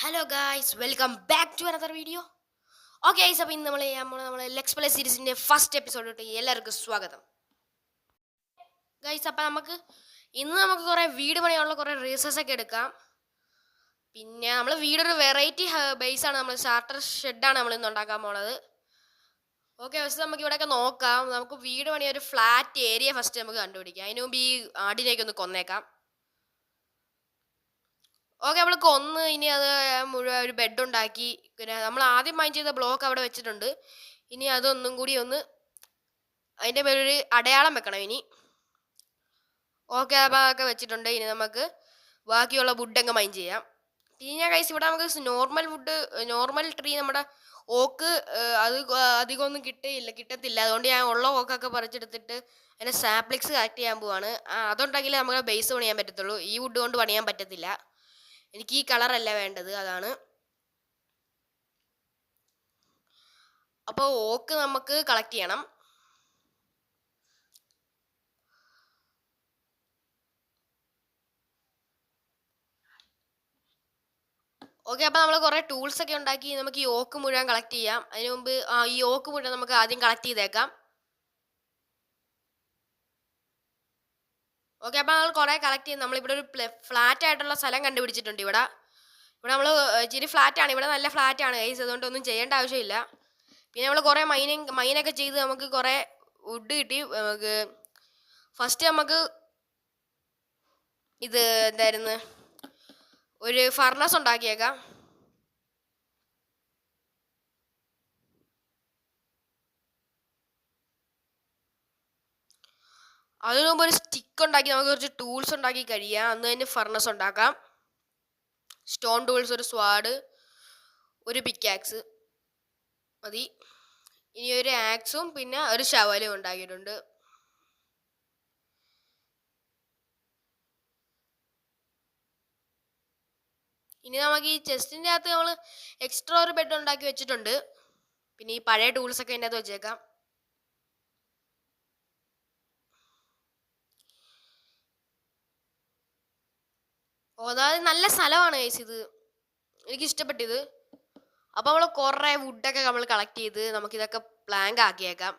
Hello guys, welcome back to another video. Okay guys, അപ്പോൾ ഇന്ന് നമ്മൾ ലെക്സ് പ്ലേ സീരീസിൻ്റെ ഫസ്റ്റ് എപ്പിസോഡിലോട്ട് എല്ലാവർക്കും സ്വാഗതം. ഗൈസ്, അപ്പോൾ ഇന്ന് നമുക്ക് കുറേ വീട് പണിയാനുള്ള കുറേ റീസസ് ഒക്കെ എടുക്കാം. പിന്നെ നമ്മൾ വീടൊരു വെറൈറ്റി ബേസാണ്, നമ്മൾ സ്റ്റാർട്ടർ ഷെഡാണ് നമ്മൾ ഇന്ന് ഉണ്ടാക്കാൻ പോണത്. ഓക്കെ, ഫസ്റ്റ് നമുക്ക് ഇവിടെയൊക്കെ നോക്കാം. നമുക്ക് വീട് പണിയ ഒരു ഫ്ലാറ്റ് ഏരിയ ഫസ്റ്റ് നമുക്ക് കണ്ടുപിടിക്കാം. അതിന് മുമ്പ് ഈ ആടിനെയൊക്കെ ഒന്ന് കൊന്നേക്കാം. ഓക്കെ, നമ്മൾ കൊന്ന് ഇനി അത് മുഴുവൻ ഒരു ബെഡ് ഉണ്ടാക്കി. പിന്നെ നമ്മൾ ആദ്യം മൈൻഡ് ചെയ്ത ബ്ലോക്ക് അവിടെ വെച്ചിട്ടുണ്ട്. ഇനി അതൊന്നും കൂടി ഒന്ന് അതിൻ്റെ മേലൊരു അടയാളം വെക്കണം ഇനി. ഓക്കെ, അതൊക്കെ വെച്ചിട്ടുണ്ട്. ഇനി നമുക്ക് ബാക്കിയുള്ള വുഡ് മൈൻഡ് ചെയ്യാം. പിന്നെ കൈസ്, ഇവിടെ നമുക്ക് നോർമൽ ട്രീ നമ്മുടെ ഓക്ക് അത് അധികമൊന്നും കിട്ടത്തില്ല. അതുകൊണ്ട് ഞാൻ ഉള്ള ഓക്കൊക്കെ പറിച്ചെടുത്തിട്ട് അതിൻ്റെ സാപ്ലിക്സ് കളക്ട് ചെയ്യാൻ പോവാണ്. അതുണ്ടെങ്കിലേ നമുക്ക് ബേസ് പണിയാൻ പറ്റത്തുള്ളൂ. ഈ വുഡ് കൊണ്ട് പണിയാൻ പറ്റത്തില്ല. എനിക്ക് ഈ കളറല്ല വേണ്ടത്, അതാണ്. അപ്പോൾ ഓക്ക് നമുക്ക് കളക്ട് ചെയ്യണം. ഓക്കെ, അപ്പോൾ നമ്മൾ കുറേ ടൂൾസ് ഒക്കെ ഉണ്ടാക്കി നമുക്ക് ഈ ഓക്ക് മുഴുവൻ കളക്ട് ചെയ്യാം. അതിന് മുമ്പ് ഈ ഓക്ക് മുഴുവൻ നമുക്ക് ആദ്യം കളക്ട് ചെയ്തേക്കാം. ഓക്കെ, അപ്പോൾ നമ്മൾ കുറേ കളക്ട് ചെയ്ത് നമ്മളിവിടെ ഒരു ഫ്ലാറ്റ് ആയിട്ടുള്ള സ്ഥലം കണ്ടുപിടിച്ചിട്ടുണ്ട്. ഇവിടെ നമ്മൾ ഇച്ചിരി ഫ്ലാറ്റാണ്, ഇവിടെ നല്ല ഫ്ലാറ്റാണ് ഗൈസ്, അതുകൊണ്ട് ഒന്നും ചെയ്യേണ്ട ആവശ്യമില്ല. പിന്നെ നമ്മൾ കുറേ മൈനൊക്കെ ചെയ്ത് നമുക്ക് കുറേ വുഡ് കിട്ടി. നമുക്ക് ഫസ്റ്റ് നമുക്ക് ഇത് എന്തായിരുന്നു, ഒരു ഫർണസ് ഉണ്ടാക്കിയേക്കാം. അതിനു മുമ്പ് ഒരു സ്റ്റിക്ക് ഉണ്ടാക്കി നമുക്ക് കുറച്ച് ടൂൾസ് ഉണ്ടാക്കി കഴിയാം. അന്ന് തന്നെ ഫർണസ് ഉണ്ടാക്കാം. സ്റ്റോൺ ടൂൾസ്, ഒരു സ്വാഡ്, ഒരു പിക്കാക്സ് മതി. ഇനി ഒരു ആക്സും പിന്നെ ഒരു ശവലും ഉണ്ടാക്കിയിട്ടുണ്ട്. ഇനി നമുക്ക് ഈ ചെസ്റ്റിൻ്റെ അകത്ത് നമ്മൾ എക്സ്ട്രാ ഒരു ബെഡ് ഉണ്ടാക്കി വെച്ചിട്ടുണ്ട്. പിന്നെ ഈ പഴയ ടൂൾസൊക്കെ അതിൻ്റെ അകത്ത് വെച്ചേക്കാം. അതായത് നല്ല സ്ഥലമാണ് ഗൈസ് ഇത്, എനിക്ക് ഇഷ്ടപ്പെട്ടിത്. അപ്പോൾ നമ്മൾ കുറേ വുഡൊക്കെ നമ്മൾ കളക്ട് ചെയ്ത് നമുക്കിതൊക്കെ പ്ലാങ്ക് ആക്കിയേക്കാം.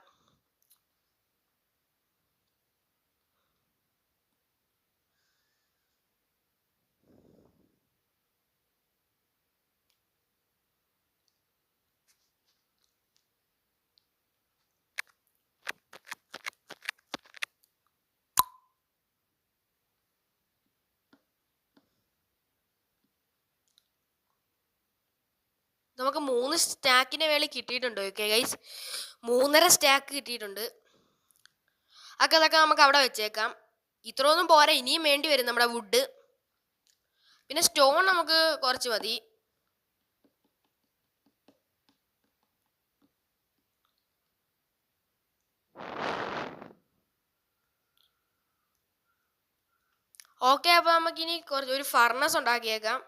നമുക്ക് 3 സ്റ്റാക്കിൻ്റെ മേളിൽ കിട്ടിയിട്ടുണ്ട്. ഓക്കെ ഗൈസ്, 3.5 സ്റ്റാക്ക് കിട്ടിയിട്ടുണ്ട്. അതൊക്കെ നമുക്ക് അവിടെ വെച്ചേക്കാം. ഇത്രയൊന്നും പോരാ, ഇനിയും വേണ്ടി വരും നമ്മുടെ വുഡ്. പിന്നെ സ്റ്റോൺ നമുക്ക് കുറച്ച് മതി. ഓക്കെ, അപ്പോൾ നമുക്കിനി ഒരു ഫർണസ് ഉണ്ടാക്കിയേക്കാം.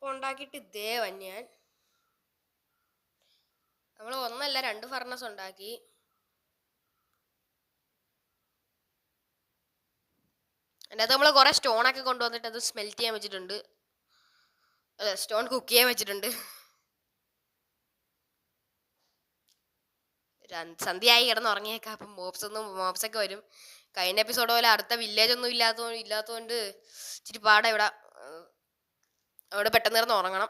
അപ്പോൾ ഉണ്ടാക്കിയിട്ട് ഇതേ വന്യാൻ നമ്മൾ ഒന്നല്ല 2 ഫർണസ് ഉണ്ടാക്കി. അതിനകത്ത് നമ്മൾ കുറേ സ്റ്റോണൊക്കെ കൊണ്ടുവന്നിട്ട് അത് സ്മെൽറ്റ് ചെയ്യാൻ വെച്ചിട്ടുണ്ട്. അല്ല, സ്റ്റോൺ കുക്ക് ചെയ്യാൻ വെച്ചിട്ടുണ്ട്. സന്ധ്യയായി കിടന്ന് ഉറങ്ങിയേക്കാം. അപ്പം മോപ്സൊക്കെ വരും. കഴിഞ്ഞ എപ്പിസോഡ് പോലെ അടുത്ത വില്ലേജ് ഒന്നും ഇല്ലാത്തതുകൊണ്ട് ഇച്ചിരി പാടാ ഇവിടെ. അവിടെ പെട്ടെന്ന് കിടന്ന് ഉറങ്ങണം.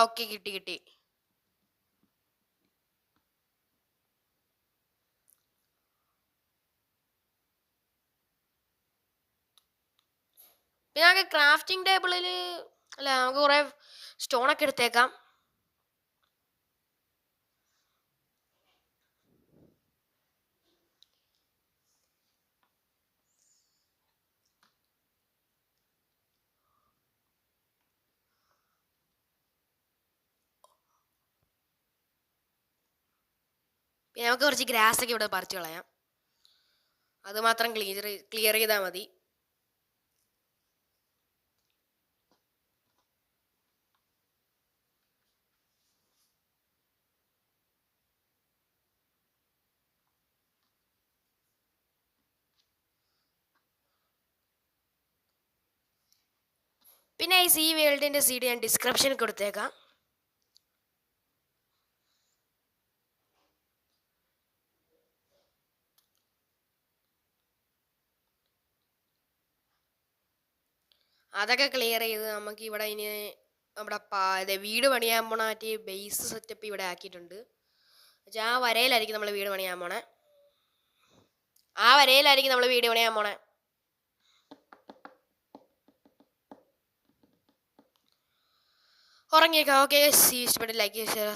ഓക്കെ, കിട്ടി. പിന്നെ നമുക്ക് ക്രാഫ്റ്റിംഗ് ടേബിളിൽ അല്ല, നമുക്ക് കുറേ സ്റ്റോണൊക്കെ എടുത്തേക്കാം. പിന്നെ നമുക്ക് കുറച്ച് ഗ്രാസൊക്കെ ഇവിടെ പറിച്ചു കളയാം. അത് മാത്രം ക്ലിയർ ചെയ്താൽ മതി. പിന്നെ ഈ വേൾഡിൻ്റെ CD ഞാൻ ഡിസ്ക്രിപ്ഷനിൽ കൊടുത്തേക്കാം. അതൊക്കെ ക്ലിയർ ചെയ്ത് നമുക്ക് ഇവിടെ ഇനി നമ്മുടെ വീട് പണിയാൻ പോണ മറ്റേ ബേസ് സെറ്റപ്പ് ഇവിടെ ആക്കിയിട്ടുണ്ട്. ആ വരയിലായിരിക്കും നമ്മൾ വീട് പണിയാൻ പോണേ. ഉറങ്ങിയേക്കാം. ഓക്കെ, ഇഷ്ടപ്പെട്ട് ലൈക്ക് ചെയ്യുക, ഷെയർ